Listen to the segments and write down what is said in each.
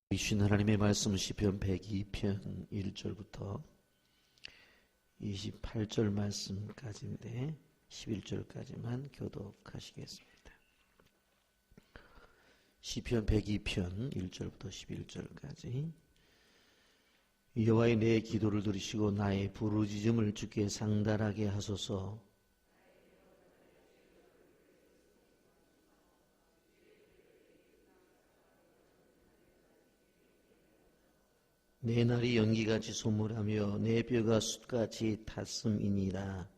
이신 하나님의 말씀 시편 102편 1절부터 28절 말씀까지인데 11절까지만 교독하시겠습니다. 시편 102편 1절부터 11절까지. 여호와의 내 기도를 들으시고 나의 부르짖음을 주께 상달하게 하소서. 내 날이 연기같이 소멸하며 내 뼈가 숯같이 탔음이니라.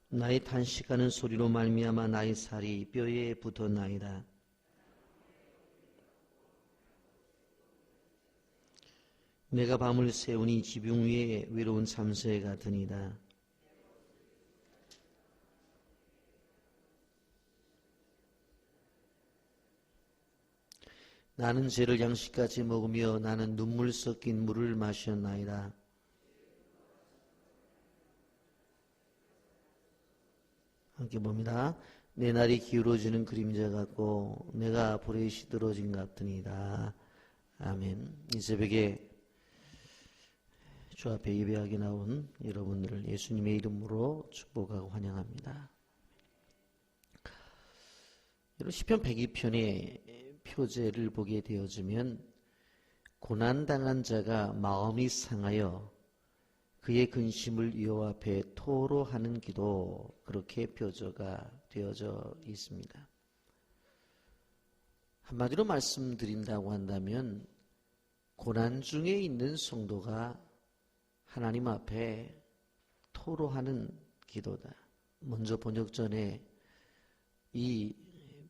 나의 탄식하는 소리로 말미암아 나의 살이 뼈에 붙었나이다. 내가 밤을 새우니 지붕 위에 외로운 참새 같으니라. 나는 죄를 양식같이 먹으며 나는 눈물 섞인 물을 마셨나이다. 함께 봅니다. 내 날이 기울어지는 그림자 같고 내가 불에 시들어진 것 같으니라. 아멘. 이 새벽에 주 앞에 예배하게 나온 여러분들을 예수님의 이름으로 축복하고 환영합니다. 여러분, 시편 102편의 표제를 보게 되어지면 고난당한 자가 마음이 상하여 그의 근심을 여호와 앞에 토로하는 기도, 그렇게 표저가 되어져 있습니다. 한마디로 말씀드린다고 한다면 고난 중에 있는 성도가 하나님 앞에 토로하는 기도다. 먼저 번역전에 이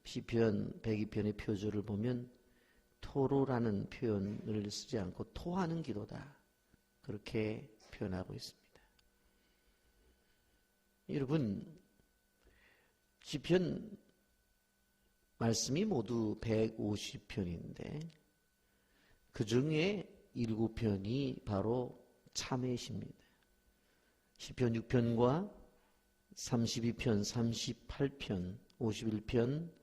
시편 102편의 표절을 보면 토로라는 표현을 쓰지 않고 토하는 기도다, 그렇게 표현하고 있습니다. 여러분, 시편 말씀이 모두 150편인데 그 중에 7편이 바로 참회시입니다. 시편 6편과 32편, 38편, 51편,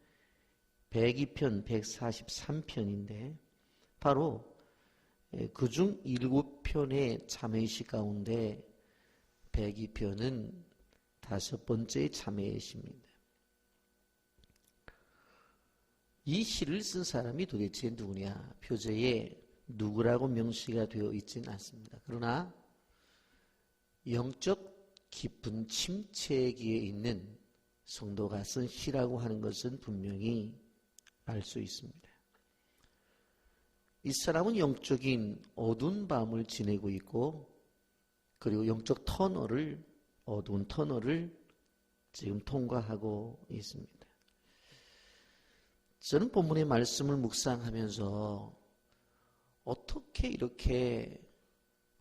102편, 143편인데 바로 그중 7편의 참회시 가운데 102편은 5번째 참회시입니다. 이 시를 쓴 사람이 도대체 누구냐? 표제에 누구라고 명시가 되어 있지는 않습니다. 그러나 영적 깊은 침체기에 있는 성도가 쓴 시라고 하는 것은 분명히 알 수 있습니다. 이 사람은 영적인 어두운 밤을 지내고 있고, 그리고 영적 어두운 터널을 지금 통과하고 있습니다. 저는 본문의 말씀을 묵상하면서 어떻게 이렇게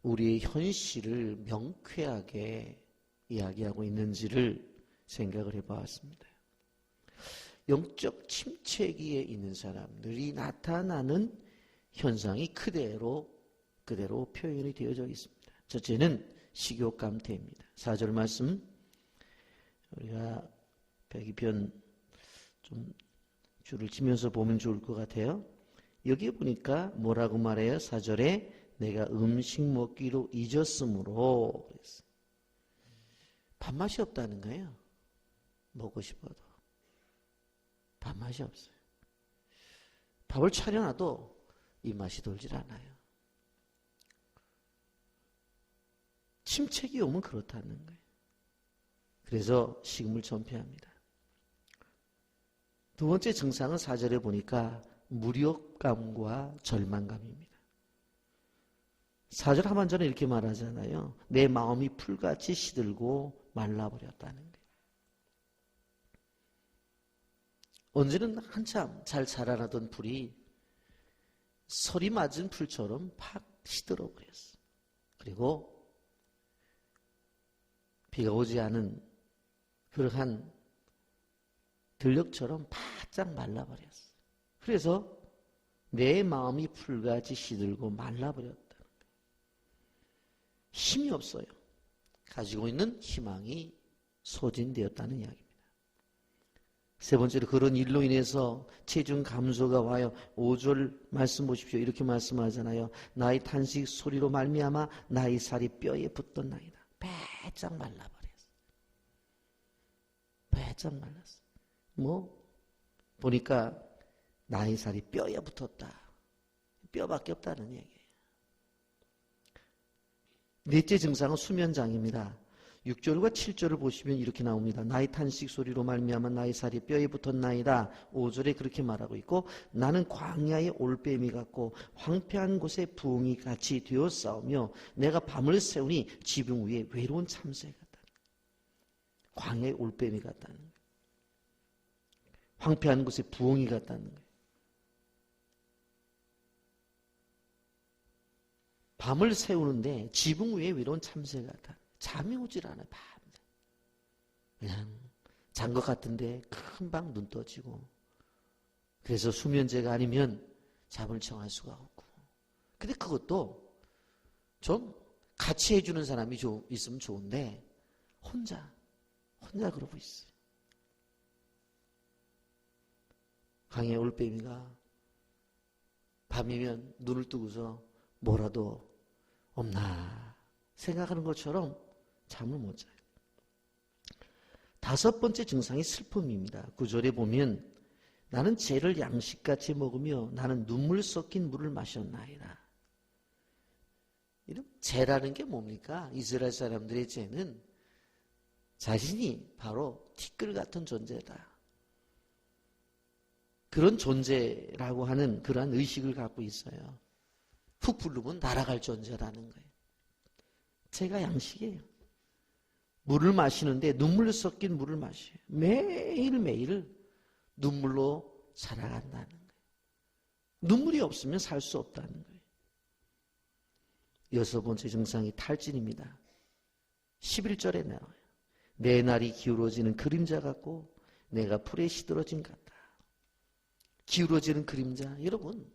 우리의 현실을 명쾌하게 이야기하고 있는지를 생각을 해보았습니다. 영적 침체기에 있는 사람들이 나타나는 현상이 그대로 표현이 되어져 있습니다. 첫째는 식욕감퇴입니다. 4절 말씀, 우리가 102편 좀 줄을 치면서 보면 좋을 것 같아요. 여기 보니까 뭐라고 말해요? 4절에 내가 음식 먹기로 잊었으므로 그랬어요. 밥맛이 없다는 거예요. 먹고 싶어도 밥맛이 없어요. 밥을 차려놔도 입맛이 돌질 않아요. 침체기 오면 그렇다는 거예요. 그래서 식음을 전폐합니다. 두 번째 증상은 4절에 보니까 무력감과 절망감입니다. 4절 하반절에 이렇게 말하잖아요. 내 마음이 풀같이 시들고 말라버렸다는 거예요. 언제는 한참 잘 자라나던 풀이 설이 맞은 풀처럼 팍 시들어버렸어요. 그리고 비가 오지 않은 그러한 들녘처럼 바짝 말라버렸어요. 그래서 내 마음이 풀같이 시들고 말라버렸다는 거예요. 힘이 없어요. 가지고 있는 희망이 소진되었다는 이야기입니다. 세 번째로 그런 일로 인해서 체중 감소가 와요. 5절 말씀 보십시오. 이렇게 말씀하잖아요. 나의 탄식 소리로 말미암아 나의 살이 뼈에 붙던 나이다. 배짝 말라버렸어. 배짝 말랐어. 보니까 나의 살이 뼈에 붙었다. 뼈밖에 없다는 얘기예요. 넷째 증상은 수면장애입니다. 6절과 7절을 보시면 이렇게 나옵니다. 나의 탄식 소리로 말미암아 나의 살이 뼈에 붙었나이다. 5절에 그렇게 말하고 있고, 나는 광야의 올빼미 같고 황폐한 곳에 부엉이 같이 되어 싸우며 내가 밤을 새우니 지붕 위에 외로운 참새 같다. 광야의 올빼미 같다는 거예요. 황폐한 곳에 부엉이 같다는 거예요. 밤을 새우는데 지붕 위에 외로운 참새 같다. 잠이 오질 않아요. 밤새. 그냥 잔 것 같은데 금방 눈 떠지고. 그래서 수면제가 아니면 잠을 청할 수가 없고. 근데 그것도 좀 같이 해주는 사람이 있으면 좋은데 혼자 그러고 있어요. 강의 올빼미가 밤이면 눈을 뜨고서 뭐라도 없나 생각하는 것처럼 잠을 못 자요. 다섯 번째 증상이 슬픔입니다. 9절에 보면 나는 죄를 양식같이 먹으며 나는 눈물 섞인 물을 마셨나이다. 이런 죄라는 게 뭡니까? 이스라엘 사람들의 죄는 자신이 바로 티끌 같은 존재다. 그런 존재라고 하는 그러한 의식을 갖고 있어요. 훅 부르면 날아갈 존재라는 거예요. 죄가 양식이에요. 물을 마시는데 눈물 섞인 물을 마셔요. 매일매일 눈물로 살아간다는 거예요. 눈물이 없으면 살 수 없다는 거예요. 여섯 번째 증상이 탈진입니다. 11절에 나와요. 내 날이 기울어지는 그림자 같고 내가 풀에 시들어진 같다. 기울어지는 그림자. 여러분,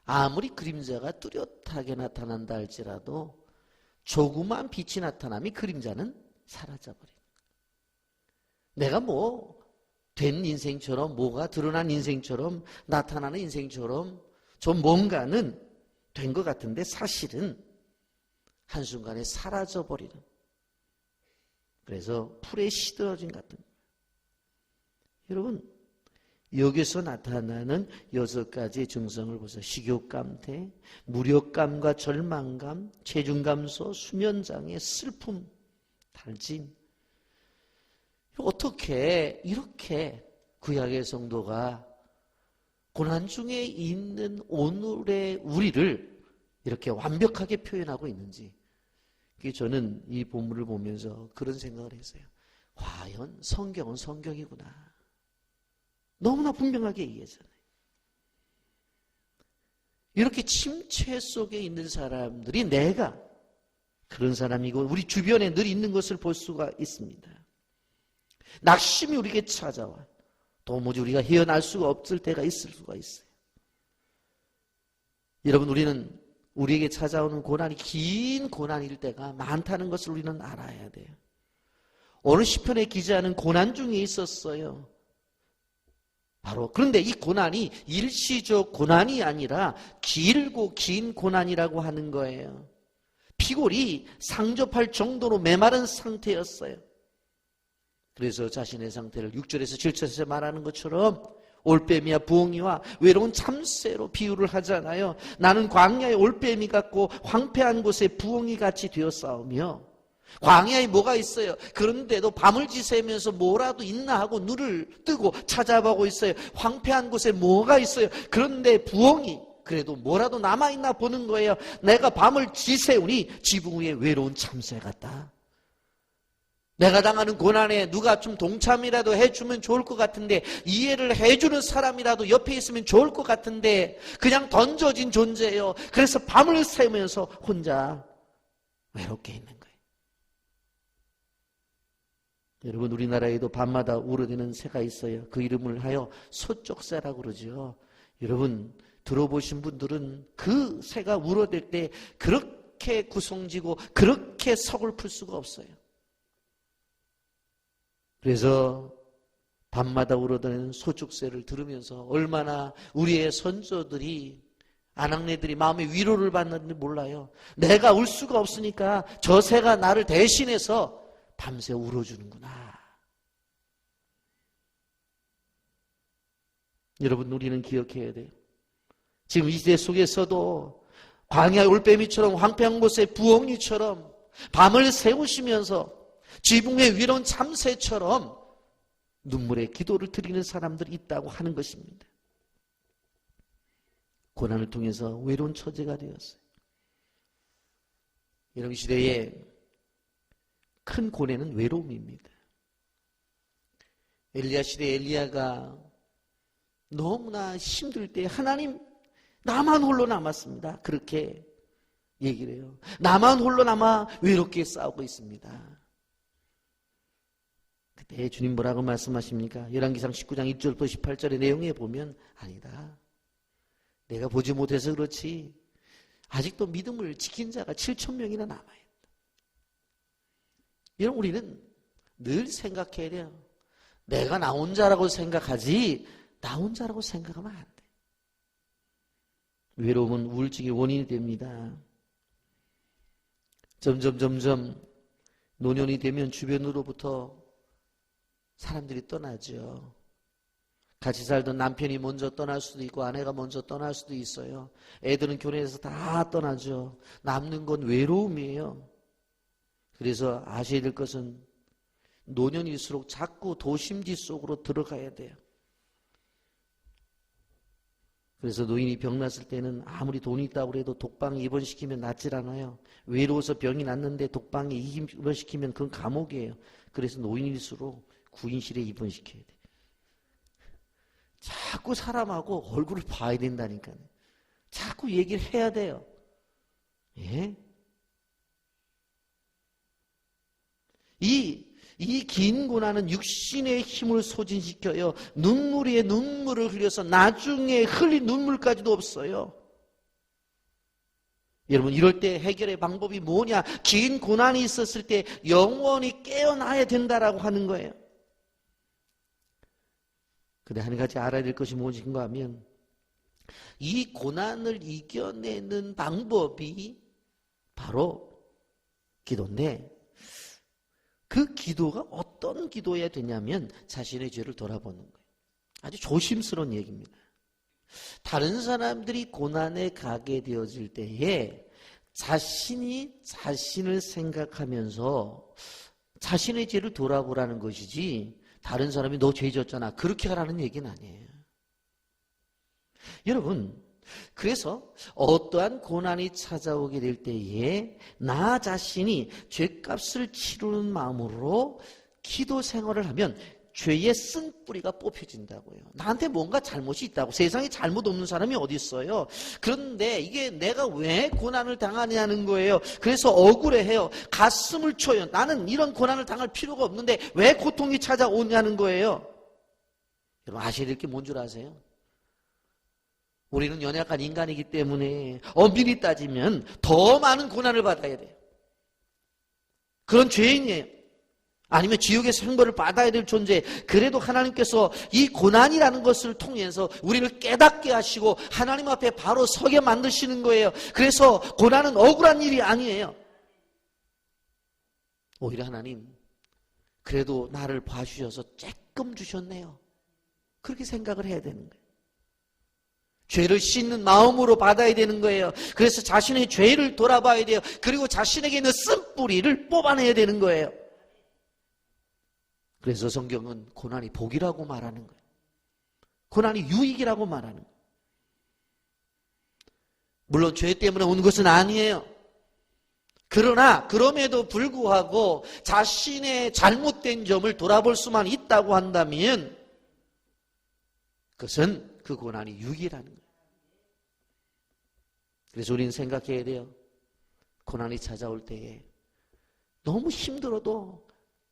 아무리 그림자가 뚜렷하게 나타난다 할지라도 조그만 빛이 나타나면 그림자는 사라져버려요. 내가 된 인생처럼, 뭐가 드러난 인생처럼, 나타나는 인생처럼 좀 뭔가는 된 것 같은데 사실은 한순간에 사라져버리는. 그래서 풀에 시들어진 같은. 여러분, 여기서 나타나는 6가지의 증상을 보세요. 식욕감퇴, 무력감과 절망감, 체중감소, 수면장애, 슬픔, 탈진. 어떻게 이렇게 구약의 성도가 고난 중에 있는 오늘의 우리를 이렇게 완벽하게 표현하고 있는지, 저는 이 본문을 보면서 그런 생각을 했어요. 과연 성경은 성경이구나. 너무나 분명하게 이해하잖아요. 이렇게 침체 속에 있는 사람들이 내가 그런 사람이고 우리 주변에 늘 있는 것을 볼 수가 있습니다. 낙심이 우리에게 찾아와 도무지 우리가 헤어날 수가 없을 때가 있을 수가 있어요. 여러분, 우리에게 찾아오는 고난이 긴 고난일 때가 많다는 것을 우리는 알아야 돼요. 오늘 시편의 기자는 고난 중에 있었어요. 그런데 이 고난이 일시적 고난이 아니라 길고 긴 고난이라고 하는 거예요. 피골이 상접할 정도로 메마른 상태였어요. 그래서 자신의 상태를 6절에서 7절에서 말하는 것처럼 올빼미와 부엉이와 외로운 참새로 비유를 하잖아요. 나는 광야의 올빼미 같고 황폐한 곳에 부엉이 같이 되어 싸우며, 광야에 뭐가 있어요? 그런데도 밤을 지새면서 뭐라도 있나 하고 눈을 뜨고 찾아보고 있어요. 황폐한 곳에 뭐가 있어요? 그런데 부엉이, 그래도 뭐라도 남아있나 보는 거예요. 내가 밤을 지새우니 지붕 위에 외로운 참새 같다. 내가 당하는 고난에 누가 좀 동참이라도 해주면 좋을 것 같은데, 이해를 해주는 사람이라도 옆에 있으면 좋을 것 같은데 그냥 던져진 존재예요. 그래서 밤을 새우면서 혼자 외롭게 있는 거예요. 여러분, 우리나라에도 밤마다 울어대는 새가 있어요. 그 이름을 하여 소쪽새라고 그러죠. 여러분, 들어보신 분들은 그 새가 울어댈 때 그렇게 구성지고 그렇게 서글플 수가 없어요. 그래서 밤마다 울어대는 소축새를 들으면서 얼마나 우리의 선조들이, 아낙네들이 마음의 위로를 받는지 몰라요. 내가 울 수가 없으니까 저 새가 나를 대신해서 밤새 울어주는구나. 여러분, 우리는 기억해야 돼요. 지금 이 시대 속에서도 광야의 올빼미처럼 황폐한 곳에 부엉이처럼 밤을 새우시면서 지붕에 위로운 참새처럼 눈물의 기도를 드리는 사람들이 있다고 하는 것입니다. 고난을 통해서 외로운 처제가 되었어요. 이런 시대에 큰 고뇌는 외로움입니다. 엘리야 시대에 엘리야가 너무나 힘들 때 하나님, 나만 홀로 남았습니다. 그렇게 얘기를 해요. 나만 홀로 남아 외롭게 싸우고 있습니다. 그때 주님 뭐라고 말씀하십니까? 열왕기상 19장 1절부터 18절의 내용에 보면 아니다. 내가 보지 못해서 그렇지 아직도 믿음을 지킨 자가 7,000명이나 남아있다. 이런 우리는 늘 생각해야 돼요. 내가 나 혼자라고 생각하지 나 혼자라고 생각하면 안 돼. 외로움은 우울증의 원인이 됩니다. 점점 노년이 되면 주변으로부터 사람들이 떠나죠. 같이 살던 남편이 먼저 떠날 수도 있고 아내가 먼저 떠날 수도 있어요. 애들은 교회에서 다 떠나죠. 남는 건 외로움이에요. 그래서 아셔야 될 것은 노년일수록 자꾸 도심지 속으로 들어가야 돼요. 그래서 노인이 병났을 때는 아무리 돈이 있다고 해도 독방에 입원시키면 낫질 않아요. 외로워서 병이 났는데 독방에 입원시키면 그건 감옥이에요. 그래서 노인일수록 구인실에 입원시켜야 돼요. 자꾸 사람하고 얼굴을 봐야 된다니까요. 자꾸 얘기를 해야 돼요. 예? 이 긴 고난은 육신의 힘을 소진시켜요. 눈물 위에 눈물을 흘려서 나중에 흘린 눈물까지도 없어요. 여러분, 이럴 때 해결의 방법이 뭐냐? 긴 고난이 있었을 때 영원히 깨어나야 된다라고 하는 거예요. 근데 한 가지 알아야 될 것이 무엇인가 하면 이 고난을 이겨내는 방법이 바로 기도인데, 그 기도가 어떤 기도여야 되냐면 자신의 죄를 돌아보는 거예요. 아주 조심스러운 얘기입니다. 다른 사람들이 고난에 가게 되어질 때에 자신이 자신을 생각하면서 자신의 죄를 돌아보라는 것이지, 다른 사람이 너 죄 졌잖아 그렇게 하라는 얘기는 아니에요. 여러분, 그래서 어떠한 고난이 찾아오게 될 때에 나 자신이 죄값을 치르는 마음으로 기도 생활을 하면 죄의 쓴뿌리가 뽑혀진다고요. 나한테 뭔가 잘못이 있다고. 세상에 잘못 없는 사람이 어디 있어요. 그런데 이게 내가 왜 고난을 당하냐는 거예요. 그래서 억울해해요. 가슴을 쳐요. 나는 이런 고난을 당할 필요가 없는데 왜 고통이 찾아오냐는 거예요. 여러분, 아셔야 될 게 뭔 줄 아세요? 우리는 연약한 인간이기 때문에 엄밀히 따지면 더 많은 고난을 받아야 돼요. 그런 죄인이에요. 아니면 지옥에서 형벌을 받아야 될 존재. 그래도 하나님께서 이 고난이라는 것을 통해서 우리를 깨닫게 하시고 하나님 앞에 바로 서게 만드시는 거예요. 그래서 고난은 억울한 일이 아니에요. 오히려 하나님, 그래도 나를 봐주셔서 조금 주셨네요. 그렇게 생각을 해야 되는 거예요. 죄를 씻는 마음으로 받아야 되는 거예요. 그래서 자신의 죄를 돌아봐야 돼요. 그리고 자신에게 있는 쓴뿌리를 뽑아내야 되는 거예요. 그래서 성경은 고난이 복이라고 말하는 거예요. 고난이 유익이라고 말하는 거예요. 물론 죄 때문에 온 것은 아니에요. 그러나 그럼에도 불구하고 자신의 잘못된 점을 돌아볼 수만 있다고 한다면 그것은 그 고난이 유익이라는 거예요. 그래서 우리는 생각해야 돼요. 고난이 찾아올 때에 너무 힘들어도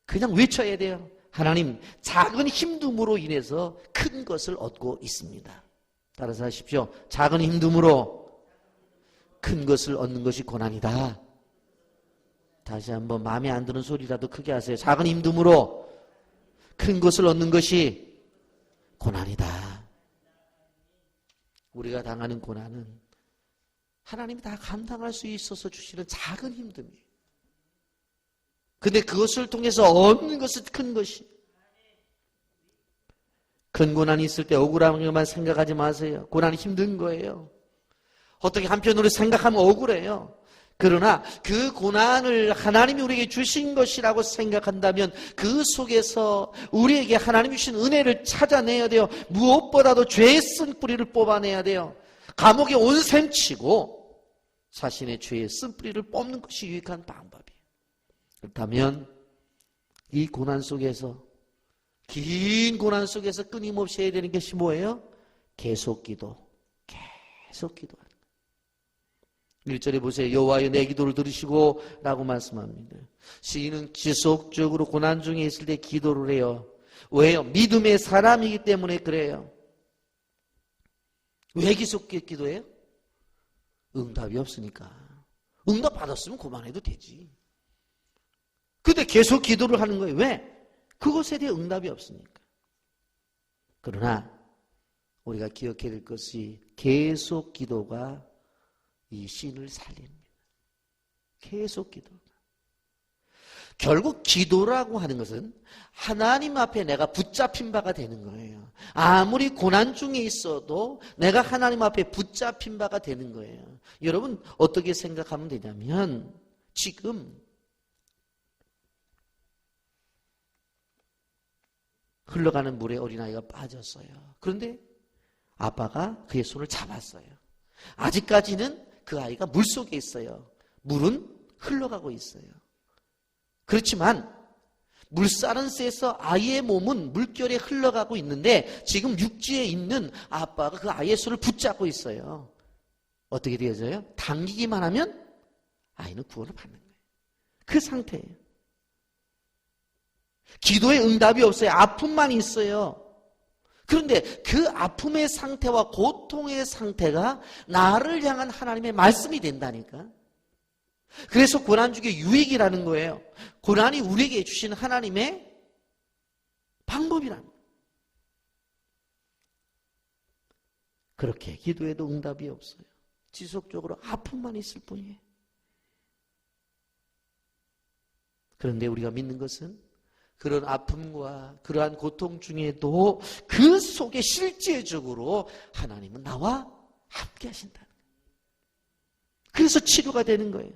그냥 외쳐야 돼요. 하나님, 작은 힘듦으로 인해서 큰 것을 얻고 있습니다. 따라서 하십시오. 작은 힘듦으로 큰 것을 얻는 것이 고난이다. 다시 한번 마음에 안 드는 소리라도 크게 하세요. 작은 힘듦으로 큰 것을 얻는 것이 고난이다. 우리가 당하는 고난은 하나님이 다 감당할 수 있어서 주시는 작은 힘듦이에요. 근데 그것을 통해서 얻는 것은 큰 것이. 큰 고난이 있을 때 억울한 것만 생각하지 마세요. 고난이 힘든 거예요. 어떻게 한편으로 생각하면 억울해요. 그러나 그 고난을 하나님이 우리에게 주신 것이라고 생각한다면 그 속에서 우리에게 하나님이 주신 은혜를 찾아내야 돼요. 무엇보다도 죄의 쓴뿌리를 뽑아내야 돼요. 감옥에 온셈 치고 자신의 죄의 쓴뿌리를 뽑는 것이 유익한 방법이에요. 그렇다면 이 고난 속에서, 긴 고난 속에서 끊임없이 해야 되는 것이 뭐예요? 계속 기도, 계속 기도하는 거예요. 1절에 보세요. 여호와여 내 기도를 들으시고 라고 말씀합니다. 시인은 지속적으로 고난 중에 있을 때 기도를 해요. 왜요? 믿음의 사람이기 때문에 그래요. 왜 계속 기도해요? 응답이 없으니까. 응답 받았으면 그만해도 되지. 근데 계속 기도를 하는 거예요. 왜? 그것에 대해 응답이 없으니까. 그러나 우리가 기억해야 될 것이 계속 기도가 이 신을 살립니다. 계속 기도. 결국 기도라고 하는 것은 하나님 앞에 내가 붙잡힌 바가 되는 거예요. 아무리 고난 중에 있어도 내가 하나님 앞에 붙잡힌 바가 되는 거예요. 여러분 어떻게 생각하면 되냐면 지금 흘러가는 물에 어린아이가 빠졌어요. 그런데 아빠가 그의 손을 잡았어요. 아직까지는 그 아이가 물속에 있어요. 물은 흘러가고 있어요. 그렇지만 물살은 세서 아이의 몸은 물결에 흘러가고 있는데 지금 육지에 있는 아빠가 그 아이의 손을 붙잡고 있어요. 어떻게 되어져요? 당기기만 하면 아이는 구원을 받는 거예요. 그 상태예요. 기도에 응답이 없어요. 아픔만 있어요. 그런데 그 아픔의 상태와 고통의 상태가 나를 향한 하나님의 말씀이 된다니까. 그래서 고난 중에 유익이라는 거예요. 고난이 우리에게 주신 하나님의 방법이라는 거예요. 그렇게 기도해도 응답이 없어요. 지속적으로 아픔만 있을 뿐이에요. 그런데 우리가 믿는 것은 그런 아픔과 그러한 고통 중에도 그 속에 실제적으로 하나님은 나와 함께 하신다는 거예요. 그래서 치료가 되는 거예요.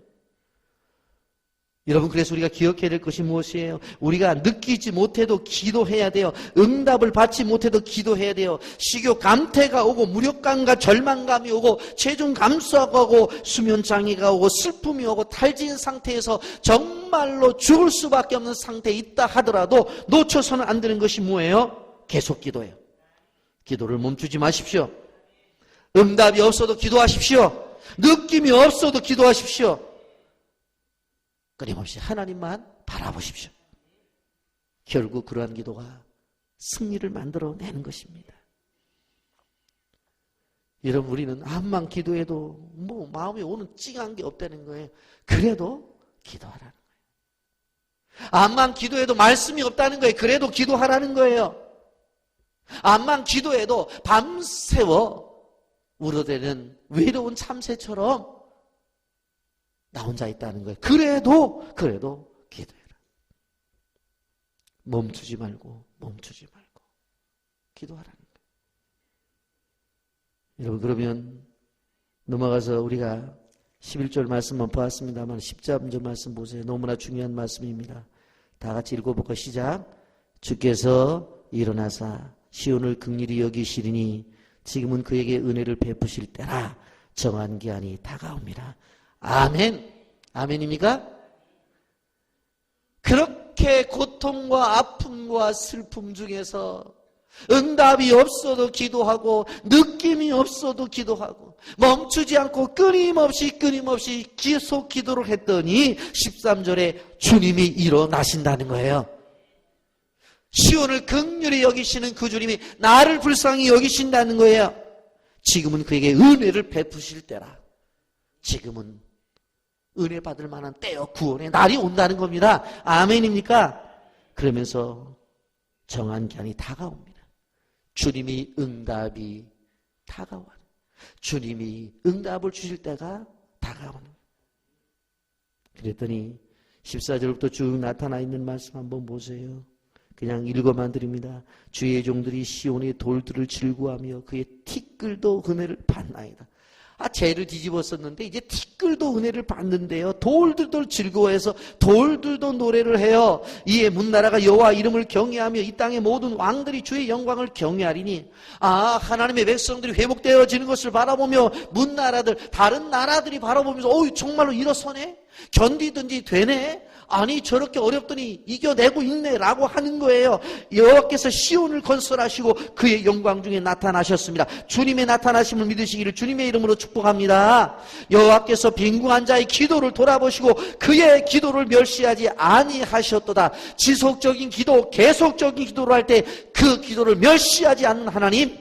여러분 그래서 우리가 기억해야 될 것이 무엇이에요? 우리가 느끼지 못해도 기도해야 돼요. 응답을 받지 못해도 기도해야 돼요. 식욕 감퇴가 오고 무력감과 절망감이 오고 체중 감소가 오고 수면장애가 오고 슬픔이 오고 탈진 상태에서 정말로 죽을 수밖에 없는 상태에 있다 하더라도 놓쳐서는 안 되는 것이 뭐예요? 계속 기도해요. 기도를 멈추지 마십시오. 응답이 없어도 기도하십시오. 느낌이 없어도 기도하십시오. 끊임없이 하나님만 바라보십시오. 결국 그러한 기도가 승리를 만들어내는 것입니다. 여러분 우리는 암만 기도해도 뭐 마음에 오는 찡한 게 없다는 거예요. 그래도 기도하라는 거예요. 암만 기도해도 말씀이 없다는 거예요. 그래도 기도하라는 거예요. 암만 기도해도 밤새워 울어대는 외로운 참새처럼 나 혼자 있다는 거예요. 그래도 기도해라. 멈추지 말고 기도하라는 거예요. 여러분 그러면 넘어가서 우리가 11절 말씀만 보았습니다만 13절 말씀 보세요. 너무나 중요한 말씀입니다. 다 같이 읽어볼까? 시작. 주께서 일어나사 시온을 긍휼히 여기시리니 지금은 그에게 은혜를 베푸실 때라. 정한 기한이 다가옵니다. 아멘. 아멘입니까? 그렇게 고통과 아픔과 슬픔 중에서 응답이 없어도 기도하고 느낌이 없어도 기도하고 멈추지 않고 끊임없이 계속 기도를 했더니 13절에 주님이 일어나신다는 거예요. 시온을 긍휼히 여기시는 그 주님이 나를 불쌍히 여기신다는 거예요. 지금은 그에게 은혜를 베푸실 때라. 지금은 은혜 받을 만한 때요. 구원의 날이 온다는 겁니다. 아멘입니까? 그러면서 정한 기한이 다가옵니다. 주님이 응답이 다가와요. 주님이 응답을 주실 때가 다가오는. 그랬더니 14절부터 쭉 나타나 있는 말씀 한번 보세요. 그냥 읽어만 드립니다. 주의 종들이 시온의 돌들을 즐거워하며 그의 티끌도 은혜를 받나이다. 죄를 뒤집었었는데 이제 티끌도 은혜를 받는데요. 돌들도 즐거워해서 돌들도 노래를 해요. 이에 문나라가 여호와 이름을 경외하며 이 땅의 모든 왕들이 주의 영광을 경외하리니. 하나님의 백성들이 회복되어지는 것을 바라보며 문나라들, 다른 나라들이 바라보면서 정말로 일어서네? 견디든지 되네? 아니 저렇게 어렵더니 이겨내고 있네 라고 하는 거예요. 여호와께서 시온을 건설하시고 그의 영광 중에 나타나셨습니다. 주님의 나타나심을 믿으시기를 주님의 이름으로 축복합니다. 여호와께서 빈궁한 자의 기도를 돌아보시고 그의 기도를 멸시하지 아니하셨도다. 지속적인 기도, 계속적인 기도를 할 때 그 기도를 멸시하지 않는 하나님,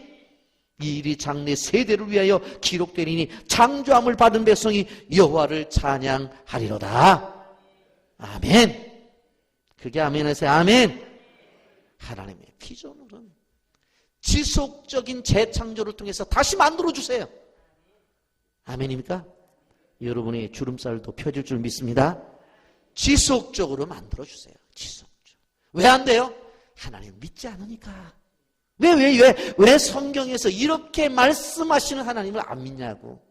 이 일이 장래 세대를 위하여 기록되리니 창조함을 받은 백성이 여호와를 찬양하리로다. 아멘. 그게 아멘에서 아멘. 하나님의 비전으로는 지속적인 재창조를 통해서 다시 만들어주세요. 아멘입니까? 여러분의 주름살도 펴질 줄 믿습니다. 지속적으로 만들어주세요. 지속적으로. 왜 안 돼요? 하나님 믿지 않으니까. 왜 성경에서 이렇게 말씀하시는 하나님을 안 믿냐고.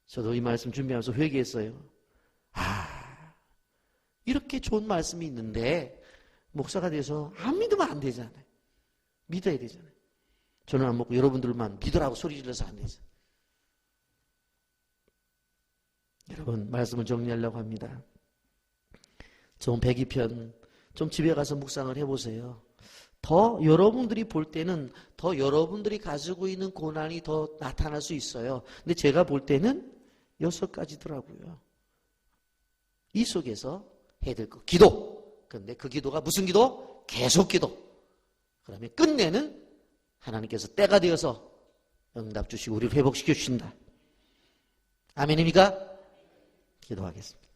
저도 이 말씀 준비하면서 회개했어요. 이렇게 좋은 말씀이 있는데 목사가 돼서 안 믿으면 안 되잖아요. 믿어야 되잖아요. 저는 안 먹고 여러분들만 믿으라고 소리 질러서 안 되죠. 여러분, 말씀을 정리하려고 합니다. 좀 102편 좀 집에 가서 묵상을 해보세요. 더 여러분들이 볼 때는 더 여러분들이 가지고 있는 고난이 더 나타날 수 있어요. 근데 제가 볼 때는 6가지더라고요. 이 속에서 해야 될 거, 기도. 그런데 그 기도가 무슨 기도? 계속 기도. 그러면 끝내는 하나님께서 때가 되어서 응답 주시고 우리를 회복시켜 주신다. 아멘입니까? 기도하겠습니다.